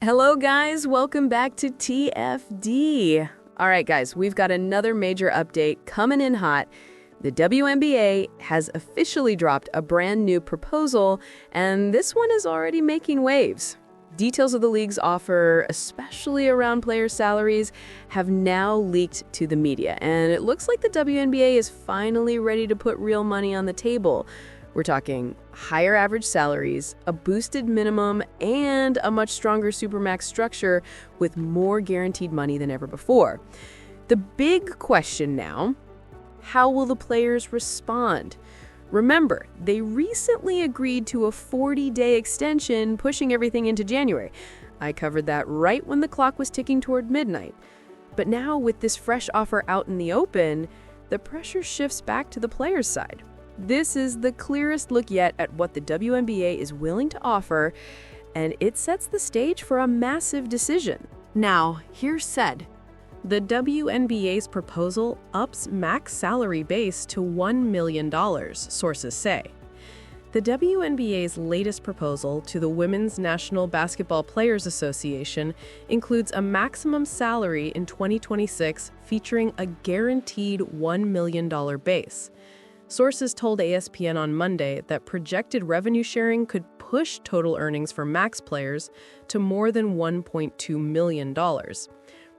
Hello, guys. Welcome back to TFD. All right, guys, we've got another major update coming in hot. The WNBA has officially dropped a brand new proposal, and this one is already making waves. Details of the league's offer, especially around player salaries, have now leaked to the media, and it looks like the WNBA is finally ready to put real money on the table. We're talking higher average salaries, a boosted minimum, and a much stronger Supermax structure with more guaranteed money than ever before. The big question now, how will the players respond? Remember, they recently agreed to a 40-day extension, pushing everything into January. I covered that right when the clock was ticking toward midnight. But now, with this fresh offer out in the open, the pressure shifts back to the players' side. This is the clearest look yet at what the WNBA is willing to offer, and it sets the stage for a massive decision. Now, here's said. The WNBA's proposal ups max salary base to $1 million, sources say. The WNBA's latest proposal to the Women's National Basketball Players Association includes a maximum salary in 2026 featuring a guaranteed $1 million base. Sources told ESPN on Monday that projected revenue sharing could push total earnings for max players to more than $1.2 million.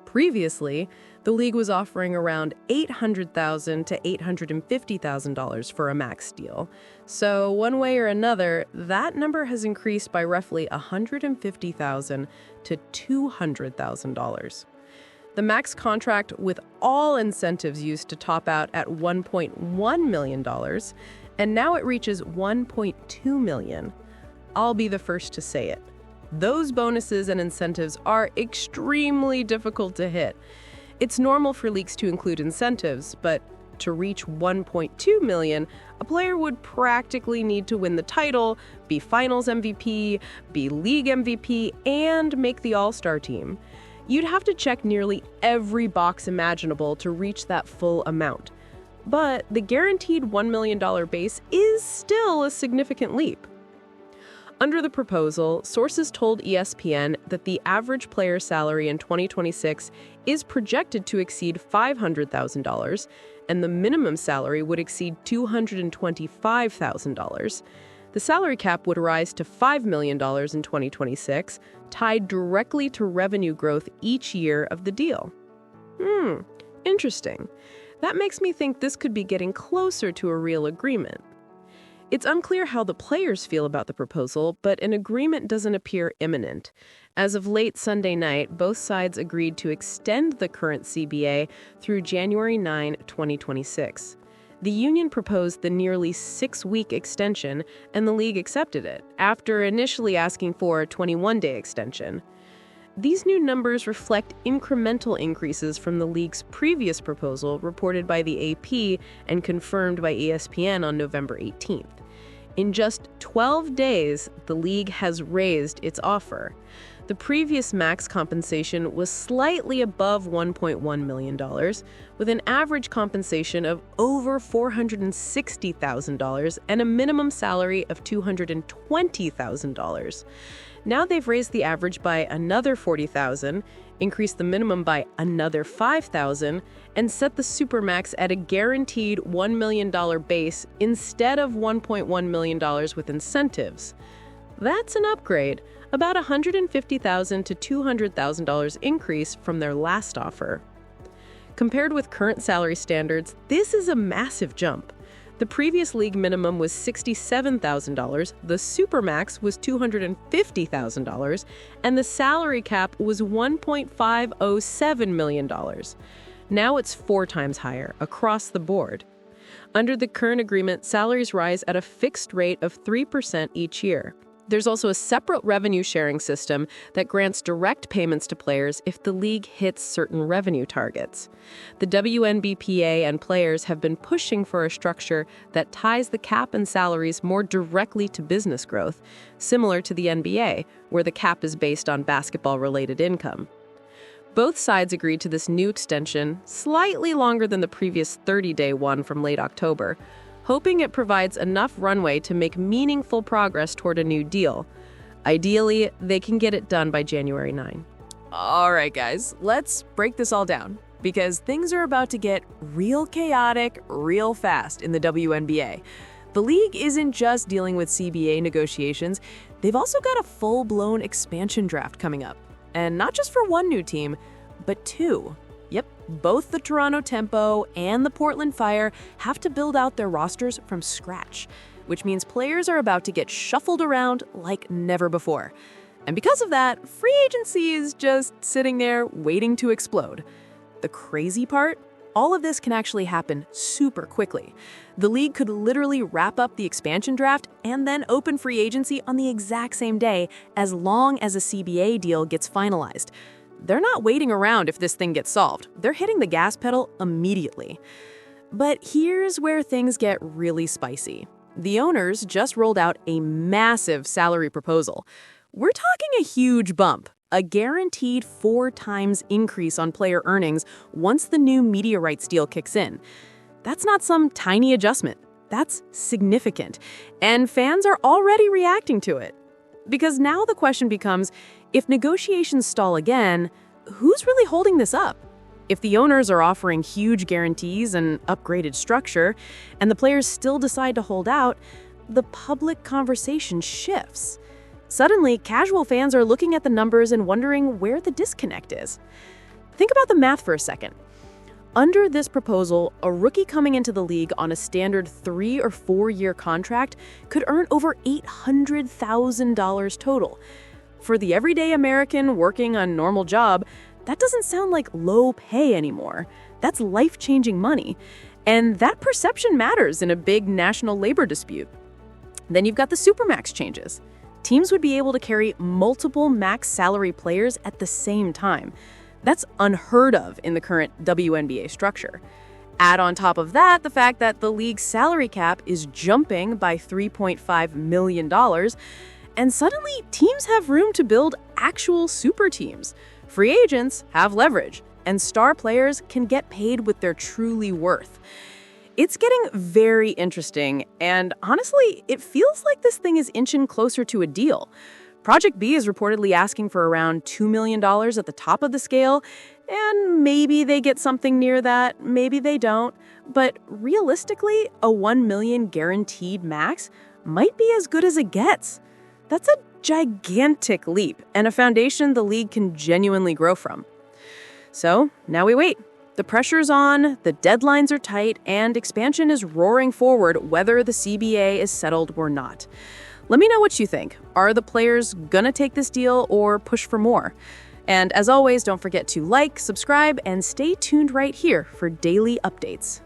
Previously, the league was offering around $800,000 to $850,000 for a max deal. So one way or another, that number has increased by roughly $150,000 to $200,000. The max contract, with all incentives, used to top out at $1.1 million, and now it reaches $1.2 million. I'll be the first to say it. Those bonuses and incentives are extremely difficult to hit. It's normal for leagues to include incentives, but to reach $1.2 million, a player would practically need to win the title, be Finals MVP, be League MVP, and make the All-Star team. You'd have to check nearly every box imaginable to reach that full amount. But the guaranteed $1 million base is still a significant leap. Under the proposal, sources told ESPN that the average player salary in 2026 is projected to exceed $500,000, and the minimum salary would exceed $225,000. The salary cap would rise to $5 million in 2026, tied directly to revenue growth each year of the deal. Interesting. That makes me think this could be getting closer to a real agreement. It's unclear how the players feel about the proposal, but an agreement doesn't appear imminent. As of late Sunday night, both sides agreed to extend the current CBA through January 9, 2026. The union proposed the nearly 6-week extension, and the league accepted it, after initially asking for a 21-day extension. These new numbers reflect incremental increases from the league's previous proposal, reported by the AP and confirmed by ESPN on November 18th. In just 12 days, the league has raised its offer. The previous max compensation was slightly above $1.1 million, with an average compensation of over $460,000 and a minimum salary of $220,000. Now they've raised the average by another $40,000, increased the minimum by another $5,000, and set the Supermax at a guaranteed $1 million base instead of $1.1 million with incentives. That's an upgrade, about $150,000 to $200,000 increase from their last offer. Compared with current salary standards, this is a massive jump. The previous league minimum was $67,000, the Supermax was $250,000, and the salary cap was $1.507 million. Now it's 4 times higher, across the board. Under the current agreement, salaries rise at a fixed rate of 3% each year. There's also a separate revenue sharing system that grants direct payments to players if the league hits certain revenue targets. The WNBPA and players have been pushing for a structure that ties the cap and salaries more directly to business growth, similar to the NBA, where the cap is based on basketball-related income. Both sides agreed to this new extension, slightly longer than the previous 30-day one from late October, hoping it provides enough runway to make meaningful progress toward a new deal. Ideally, they can get it done by January 9. All right, guys, let's break this all down because things are about to get real chaotic real fast in the WNBA. The league isn't just dealing with CBA negotiations, they've also got a full-blown expansion draft coming up. And not just for one new team, but two. Yep, both the Toronto Tempo and the Portland Fire have to build out their rosters from scratch, which means players are about to get shuffled around like never before. And because of that, free agency is just sitting there waiting to explode. The crazy part? All of this can actually happen super quickly. The league could literally wrap up the expansion draft and then open free agency on the exact same day as long as a CBA deal gets finalized. They're not waiting around if this thing gets solved. They're hitting the gas pedal immediately. But here's where things get really spicy. The owners just rolled out a massive salary proposal. We're talking a huge bump. A guaranteed 4 times increase on player earnings once the new media rights deal kicks in. That's not some tiny adjustment. That's significant. And fans are already reacting to it. Because now the question becomes, if negotiations stall again, who's really holding this up? If the owners are offering huge guarantees and upgraded structure, and the players still decide to hold out, the public conversation shifts. Suddenly, casual fans are looking at the numbers and wondering where the disconnect is. Think about the math for a second. Under this proposal, a rookie coming into the league on a standard 3- or 4-year contract could earn over $800,000 total. For the everyday American working a normal job, that doesn't sound like low pay anymore. That's life-changing money. And that perception matters in a big national labor dispute. Then you've got the Supermax changes. Teams would be able to carry multiple max salary players at the same time. That's unheard of in the current WNBA structure. Add on top of that the fact that the league's salary cap is jumping by $3.5 million, and suddenly teams have room to build actual super teams. Free agents have leverage, and star players can get paid what they're truly worth. It's getting very interesting, and honestly, it feels like this thing is inching closer to a deal. Project B is reportedly asking for around $2 million at the top of the scale, and maybe they get something near that, maybe they don't. But realistically, a $1 million guaranteed max might be as good as it gets. That's a gigantic leap, and a foundation the league can genuinely grow from. So, now we wait. The pressure's on, the deadlines are tight, and expansion is roaring forward whether the CBA is settled or not. Let me know what you think. Are the players gonna take this deal or push for more? And as always, don't forget to like, subscribe, and stay tuned right here for daily updates.